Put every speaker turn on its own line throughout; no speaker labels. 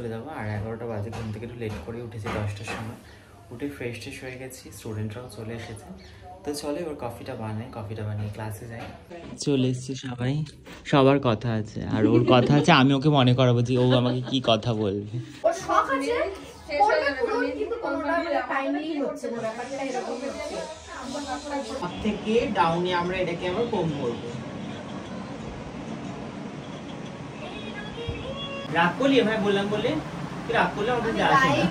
চলে যাবো আর 11টা বাজে। ঘুম থেকে একটু লেট করে উঠেছি 10টার সময়। উঠে ফ্রেশ ট্রেশ হয়ে গেছি, স্টুডেন্টরাও চলে এসেছে। তো চলে এবার কফিটা বানিয়ে ক্লাসে যাই। চলে এসছে সবাই, সবার কথা আছে আর ওর কথা আছে। আমি ওকে মনে করাবো যে ও আমাকে কি কথা বলবে। সব থেকে ডাউনে আমরা এটাকে আবার কম করবো। রাগ করলি ভাই বললাম বলে, তুই রাগ করলে আমাকে যা আসে না।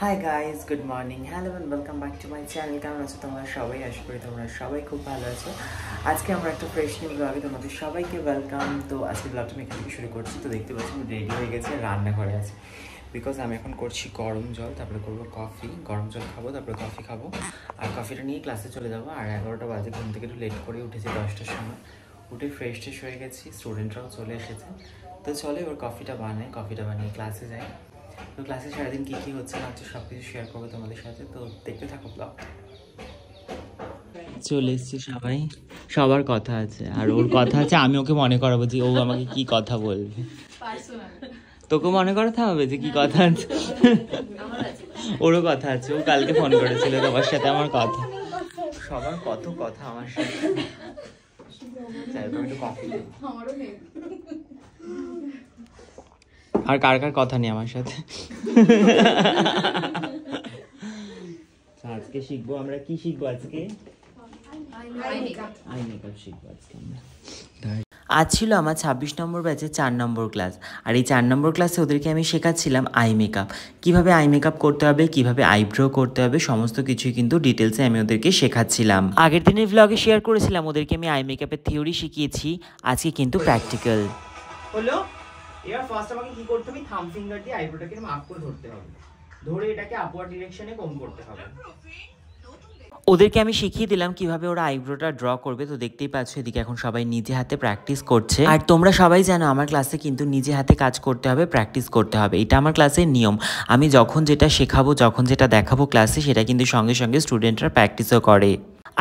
Hi guys, good morning, hello and welcome back to my channel. কেমন আছো তোমরা সবাই? আশা করি তোমরা সবাই খুব ভালো আছো। আজকে আমরা একটা ফ্রেশ নিউ ব্লগে তোমাদের সবাইকে ওয়েলকাম। তো আজকে ব্লগটা আমি এখান থেকে শুরু করছি। তো দেখতে পাচ্ছি আমি রেডি হয়ে গেছি, রান্নাঘরে আছে। বিকজ আমি এখন করছি গরম জল, তারপরে করবো কফি। গরম জল খাবো, তারপরে কফি খাবো, আর কফিটা নিয়ে ক্লাসে চলে যাবো। আর 11টা বাজে। ঘুম থেকে একটু লেট করে উঠেছি 10টার সময়। উঠে ফ্রেশ ট্রেশ হয়ে গেছি, স্টুডেন্টরাও চলে এসেছে। তো চলে এবার কফিটা বানিয়ে ক্লাসে যাই। তো ক্লাসে সারাদিন কী কী হচ্ছে না হচ্ছে সব কিছু শেয়ার করবো তোমাদের সাথে। তো দেখতে থাকো ব্লগ। চলে এসছে সবাই, সবার কথা আছে আর ওর কথা আছে। আমি ওকে মনে করাবো যে ও আমাকে কি কথা বলবে। তোকে মনে করাতে হবে যে কি কথা আছে। ওরও কথা আছে, ও কালকে ফোন করেছিল তোমার সাথে আমার কথা। সবার কত কথা আমার সাথে। আর কার কার কথা নেই আমার সাথে। আজকে শিখবো আমরা, কি শিখবো আজকে? আই মেকআপ শিখবো আজকে আমরা। আজ ছিল আমার 26 নম্বর ব্যাচে 4 নম্বর ক্লাস। আর এই 4 নম্বর ক্লাসে ওদেরকে আমি শেখাচ্ছিলাম আই মেকআপ, কীভাবে আই মেকআপ করতে হবে, কীভাবে আইব্রো করতে হবে, সমস্ত কিছুই কিন্তু ডিটেলসে আমি ওদেরকে শেখাচ্ছিলাম। আগের দিনের ভ্লগে শেয়ার করেছিলাম ওদেরকে আমি আই মেকআপের থিওরি শিখিয়েছি, আজকে কিন্তু প্র্যাকটিক্যাল হলো। এবার ফার্স্ট আমাকে কি করতে হবে, থাম্ব ফিঙ্গার দিয়ে আইব্রোটাকে আপ করে ধরতে হবে, ধরে এটাকে আপওয়ার্ড ডিরেকশনে কম করতে হবে। ওদেরকে আমি শিখিয়ে দিলাম কিভাবে ওরা আইব্রোটা ড্র করবে। তো দেখতেই পাচ্ছ এদিকে এখন সবাই নিজে হাতে প্র্যাকটিস করছে। আর তোমরা সবাই জানো আমার ক্লাসে কিন্তু নিজে হাতে কাজ করতে হবে, প্র্যাকটিস করতে হবে, এটা আমার ক্লাসের নিয়ম। আমি যখন যেটা শেখাবো, যখন যেটা দেখাবো ক্লাসে, সেটা কিন্তু সঙ্গে সঙ্গে স্টুডেন্টরা প্র্যাকটিসও করে।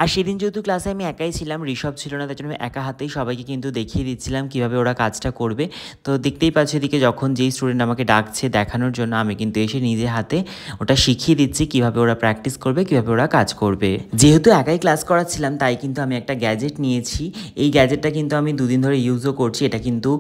আর সেদিন যেহেতু ক্লাসে আমি একাই ছিলাম, ঋষভ ছিল না, তার জন্য আমি একা হাতেই সবাইকে কিন্তু দেখিয়ে দিচ্ছিলাম কীভাবে ওরা কাজটা করবে। তো দেখতেই পাচ্ছি এদিকে যখন যেই স্টুডেন্ট আমাকে ডাকছে দেখানোর জন্য, আমি কিন্তু এসে নিজে হাতে ওটা শিখিয়ে দিচ্ছি কীভাবে ওরা প্র্যাকটিস করবে, কীভাবে ওরা কাজ করবে। যেহেতু একাই ক্লাস করাচ্ছিলাম তাই কিন্তু আমি একটা গ্যাজেট নিয়েছি। এই গ্যাজেটটা কিন্তু আমি 2 দিন ধরে ইউজও করছি। এটা কিন্তু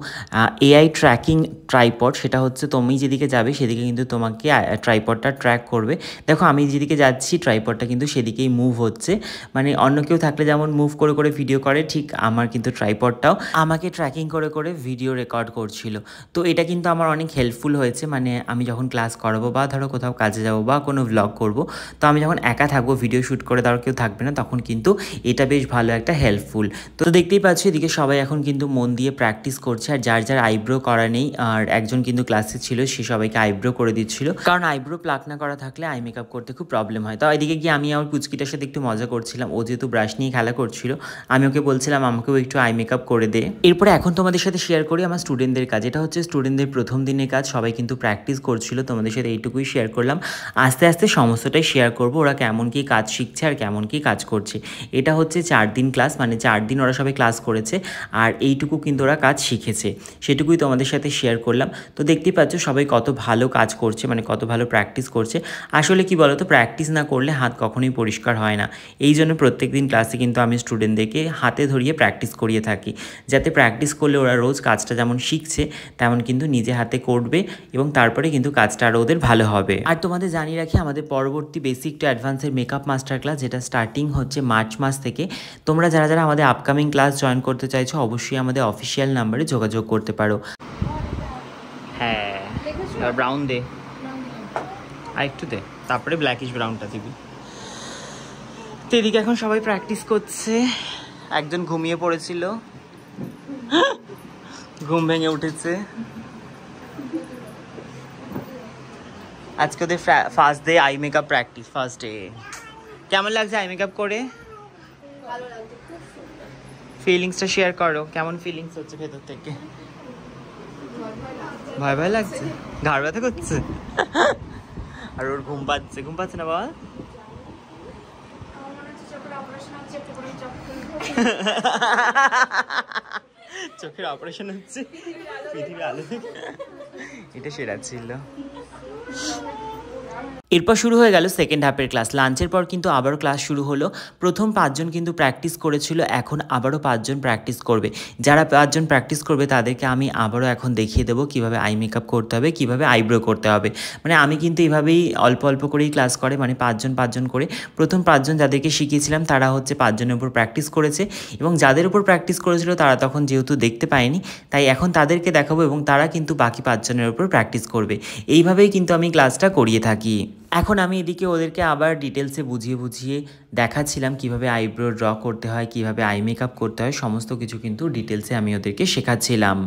এআই ট্র্যাকিং ট্রাইপড। সেটা হচ্ছে তুমি যেদিকে যাবে সেদিকে কিন্তু তোমাকে ট্রাইপডটা ট্র্যাক করবে। দেখো আমি যেদিকে যাচ্ছি ট্রাইপডটা কিন্তু সেদিকেই মুভ হচ্ছে। মানে অন্য কেউ থাকলে যেমন মুভ করে করে ভিডিও করে, ঠিক আমার কিন্তু ট্রাইপডটাও আমাকে ট্র্যাকিং করে করে ভিডিও রেকর্ড করছিল। তো এটা কিন্তু আমার অনেক হেল্পফুল হয়েছে। মানে আমি যখন ক্লাস করাবো বা ধরো কোথাও কাজে যাবো বা কোনো ভ্লগ করব, তো আমি যখন একা থাকবো, ভিডিও শ্যুট করে দেওয়ার কেউ থাকবে না, তখন কিন্তু এটা বেশ ভালো একটা হেল্পফুল। তো দেখতেই পাচ্ছ এদিকে সবাই এখন কিন্তু মন দিয়ে প্র্যাকটিস করছে। আর যার যার আইব্রো করা নেই, আর একজন কিন্তু ক্লাসে ছিল, সে সবাইকে আইব্রো করে দিচ্ছিল, কারণ আইব্রো প্লাক না করা থাকলে আই মেকআপ করতে খুব প্রবলেম হয়। তো এদিকে গিয়ে আমি আমার পুচকিটার সাথে একটু মজা করছিলাম। ও যেহেতু ব্রাশ নিয়ে খেলা করছিল, আমি ওকে বলছিলাম আমাকেও একটু আই মেকআপ করে দে। এরপরে এখন তোমাদের সাথে শেয়ার করি আমার স্টুডেন্টদের কাজ। এটা হচ্ছে স্টুডেন্টদের প্রথম দিনের কাজ, সবাই কিন্তু প্র্যাকটিস করছিল। তোমাদের সাথে এইটুকুই শেয়ার করলাম, আস্তে আস্তে সমস্তটাই শেয়ার করব ওরা কেমন কি কাজ শিখছে আর কেমন কি কাজ করছে। এটা হচ্ছে 4 দিন ক্লাস, মানে 4 দিন ওরা সবাই ক্লাস করেছে, আর এইটুকু কিন্তু ওরা কাজ শিখেছে, সেটুকুই তোমাদের সাথে শেয়ার করলাম। তো দেখতেই পাচ্ছ সবাই কত ভালো কাজ করছে, মানে কত ভালো প্র্যাকটিস করছে। আসলে কি বলো তো, প্র্যাকটিস না করলে হাত কখনোই পরিষ্কার হয় না। এই জন্য প্রত্যেক দিন ক্লাসে কিন্তু আমি স্টুডেন্টদেরকে হাতে ধরিয়ে প্র্যাকটিস করিয়ে থাকি, যাতে প্র্যাকটিস করলে ওরা রোজ কাজটা যেমন শিখছে তেমন কিন্তু নিজে হাতে করবে, এবং তারপরে কিন্তু কাজটা আরও ওদের ভালো হবে। আর তোমাদের জানিয়ে রাখি আমাদের পরবর্তী বেসিক টু অ্যাডভান্সের মেকআপ মাস্টার ক্লাস, যেটা স্টার্টিং হচ্ছে মার্চ মাস থেকে। তোমরা যারা যারা আমাদের আপকামিং ক্লাস জয়েন করতে চাইছো অবশ্যই আমাদের অফিসিয়াল নাম্বারে যোগাযোগ করতে পারো। হ্যাঁ, ব্রাউন দে আর একটু দে, তারপরে ব্ল্যাকিশ ব্রাউনটা দিবি। তো এদিকে এখন সবাই প্র্যাকটিস করছে। একজন ঘুমিয়ে পড়েছিল, ঘুম ভেঙে উঠেছে। আজকে ওদের first day eye makeup practice, first day. কেমন লাগছে আই মেকআপ করে?
ভালো লাগছে, খুব সুন্দর।
ফিলিংসটা শেয়ার করো, কেমন ফিলিংস হচ্ছে ভেতর থেকে? ভয় ভয় লাগছে, ঘাড় ব্যথা করছে। আর ওর ঘুম পাচ্ছে না বাবা? চোখের অপারেশন হচ্ছে পৃথিবীর আলো থেকে, এটা সেরা ছিল। এরপর শুরু হয়ে গেল সেকেন্ড হাফের ক্লাস। লাঞ্চের পর কিন্তু আবারও ক্লাস শুরু হলো। প্রথম 5 জন কিন্তু প্র্যাকটিস করেছিল, এখন আবারও 5 জন প্র্যাকটিস করবে। যারা 5 জন প্র্যাকটিস করবে তাদেরকে আমি আবারও এখন দেখিয়ে দেবো কীভাবে আই মেকআপ করতে হবে, কীভাবে আইব্রো করতে হবে। মানে আমি কিন্তু এইভাবেই অল্প অল্প করেই ক্লাস করে, মানে 5 জন করে। প্রথম 5 জন যাদেরকে শিখিয়েছিলাম তারা হচ্ছে 5 জনের উপর প্র্যাকটিস করেছে, এবং যাদের উপর প্র্যাকটিস করেছিল তারা তখন যেহেতু দেখতে পায়নি, তাই এখন তাদেরকে দেখাবো এবং তারা কিন্তু বাকি 5 জনের উপর প্র্যাকটিস করবে। এইভাবেই কিন্তু আমি ক্লাসটা করিয়ে থাকি। এখন আমি এদিকে ওদেরকে আবার ডিটেলসে বুঝিয়ে দেখাচ্ছিলাম কিভাবে আইব্রো ড্র করতে হয়, কিভাবে আই মেকআপ করতে হয়, সমস্ত কিছু কিন্তু ডিটেলসে আমি ওদেরকে শেখাচ্ছিলাম।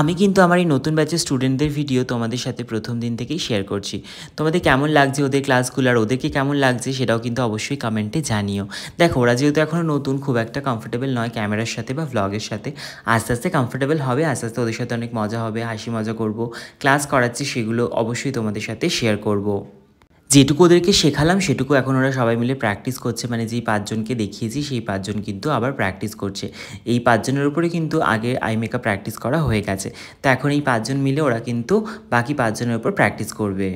আমি কিন্তু আমার এই নতুন ব্যাচের স্টুডেন্টদের ভিডিও তোমাদের সাথে প্রথম দিন থেকেই শেয়ার করছি। তোমাদের কেমন লাগছে ওদের ক্লাসগুলো আর ওদেরকে কেমন লাগছে সেটাও কিন্তু অবশ্যই কমেন্টে জানিও। দেখো ওরা যেহেতু এখনও নতুন, খুব একটা কমফোর্টেবল নয় ক্যামেরার সাথে বা ভ্লগের সাথে, আস্তে আস্তে কমফোর্টেবল হবে, আস্তে আস্তে ওদের সাথে অনেক মজা হবে, হাসি মজা করব, ক্লাস করাচ্ছি সেগুলো অবশ্যই তোমাদের সাথে শেয়ার করব। যেটুকু ওদেরকে শেখালাম সেটুকু এখন ওরা সবাই মিলে প্র্যাকটিস করছে, মানে যেই 5 জনকে দেখিয়েছি সেই 5 জন কিন্তু আবার প্র্যাকটিস করছে। এই 5 জনের উপরে কিন্তু আগে আই মেকআপ প্র্যাকটিস করা হয়ে গেছে, তো এখন এই 5 জন মিলে ওরা কিন্তু বাকি 5 জনের উপর প্র্যাকটিস করবে।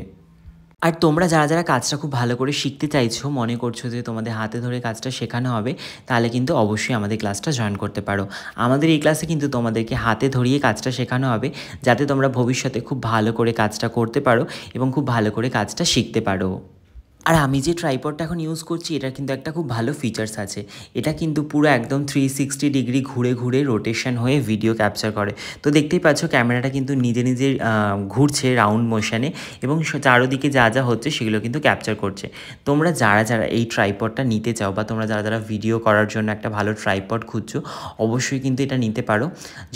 আর তোমরা যারা কাজটা খুব ভালো করে শিখতে চাইছো, মনে করছো যে তোমাদের হাতে ধরে কাজটা শেখানো হবে, তাহলে কিন্তু অবশ্যই আমাদের ক্লাসটা জয়েন করতে পারো। আমাদের এই ক্লাসে কিন্তু তোমাদেরকে হাতে ধরিয়ে কাজটা শেখানো হবে, যাতে তোমরা ভবিষ্যতে খুব ভালো করে কাজটা করতে পারো এবং খুব ভালো করে কাজটা শিখতে পারো। আর আমি যে ট্রাইপডটা এখন ইউজ করছি এটার কিন্তু একটা খুব ভালো ফিচার্স আছে। এটা কিন্তু পুরো একদম 360 ডিগ্রি ঘুরে রোটেশন হয়ে ভিডিও ক্যাপচার করে। তো দেখতেই পাচ্ছ ক্যামেরাটা কিন্তু নিজে ঘুরছে রাউন্ড মোশনে, এবং চারোদিকে যা হচ্ছে সেগুলো কিন্তু ক্যাপচার করছে। তোমরা যারা এই ট্রাইপডটা নিতে চাও, বা তোমরা যারা ভিডিও করার জন্য একটা ভালো ট্রাইপড খুঁজছো, অবশ্যই কিন্তু এটা নিতে পারো।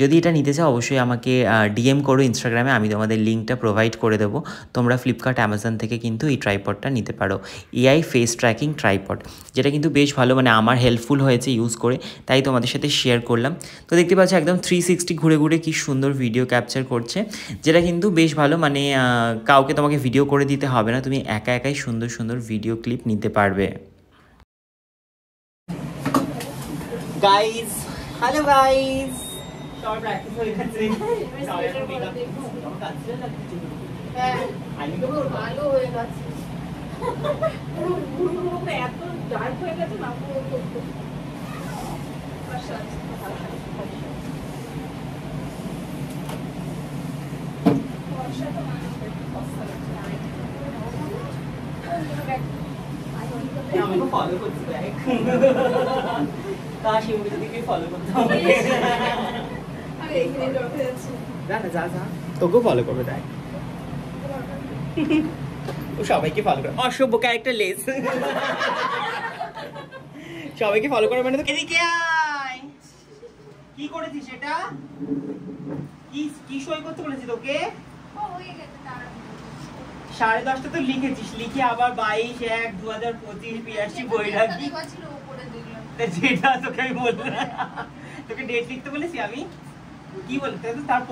যদি এটা নিতে চাও অবশ্যই আমাকে ডিএম করো ইনস্টাগ্রামে, আমি তোমাদের লিঙ্কটা প্রোভাইড করে দেবো। তোমরা ফ্লিপকার্ট, অ্যামাজন থেকে কিন্তু এই ট্রাইপডটা নিতে পারো। এআই ফেস ট্র্যাকিং ট্রাইপড, যেটা কিন্তু বেশ ভালো, মানে আমার হেল্পফুল হয়েছে ইউজ করে, তাই তোমাদের সাথে শেয়ার করলাম। তো দেখতে পাচ্ছ একদম 360 ঘুরে কি সুন্দর ভিডিও ক্যাপচার করছে, যেটা কিন্তু বেশ ভালো। মানে কাউকে তোমাকে ভিডিও করে দিতে হবে না, তুমি একাই সুন্দর ভিডিও ক্লিপ নিতে পারবে। গাইস, হ্যালো গাইস, সব প্র্যাকটিস হয়ে গেছে।
হ্যাঁ, ভালো হয়ে গেছে। এত ডার্ক হয়ে গেছে না পুরো।
আমাকে ফলো করতে দেখ, কাশ এমনি দিকে ফলো করতে হবে।
আমি এখানে ঢুকে যাচ্ছি।
যা তোকেও ফলো করবে দেখ। ও সবাইকে ফলো করে, অসভ্য ক্যারেক্টার লেস। সবাইকে ফলো করে মানে তো এদিকে আয়। কি করেছিস এটা? কি সই করতে বলেছি তোকে?
ও হয়ে গেছে তার
10:30 তো লিখেছিস, লিখে আবার 22/1/2025 পিয়াসি বই রাখবি।
ছিল উপরে দেখলাম।
যেটা তোকে আমি বললাম, তোকে ডেট লিখতে বলেছি আমি। কি বলতে তার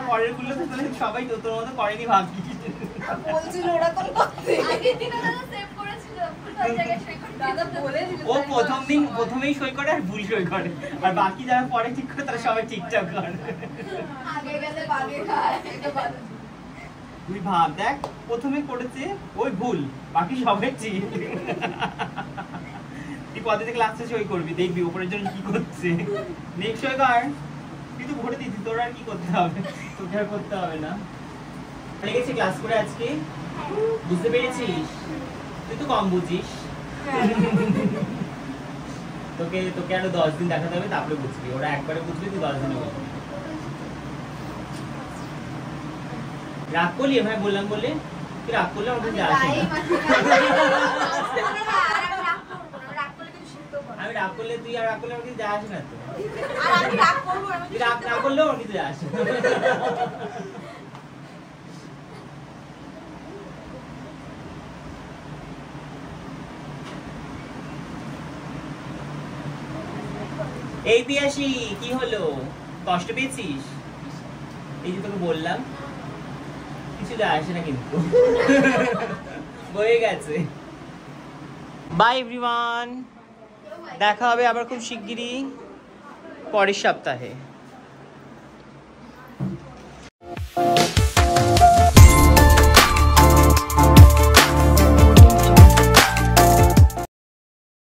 পরের গুলো তো সবাই তোর মতো করেনি ভাবছি।
বলছিল ওরা কোন করতে আগের দিন ওরা সেভ করেছিল, ওই জায়গায় সই করে দাদা বলে দিল। ও
প্রথমেই সই করে আর ভুল সই করে, আর বাকি যারা পরে ঠিক করে তারা সবাই ঠিকঠাক করে।
আগে গেলে বাগে খায়, এটা বাদ।
তুই ভাব, দেখ প্রথমে করেছে ওই ভুল, বাকি সবাই ঠিক। তুই পরে থেকে লাস্টে সই করবি, দেখবি উপরের জন্য কি করছে। নেক্সট সই কর, তুই তো ভরে দিতি, তোর আর কি করতে হবে, তোকে আর করতে হবে না। লেগেছে ক্লাস করে আজকে, বুঝতে পেরেছিস? তুই তো কম বুঝিস। তোকে আরো 10 দিন দেখাতে হবে, তারপরে বুঝবি। ওরা একবারে বুঝবি, তুই 10 দিনে বুঝবি। রাগ করলি ভাই বললাম বলে? তুই রাগ করলে আমাকে যা আসে না। আমি রাগ করলে তুই আর রাগ করলে আমাকে যা আসে না তো। তুই রাগ না করলেও আমাকে যা আসে। এই পিয়াসি কি হলো, কষ্ট পেয়েছিস? এই যে তোকে বললাম কিছু যা আসে না কিন্তু, হয়ে গেছে। By everyone. দেখা হবে আবার খুব শিগগিরই পরের সপ্তাহে।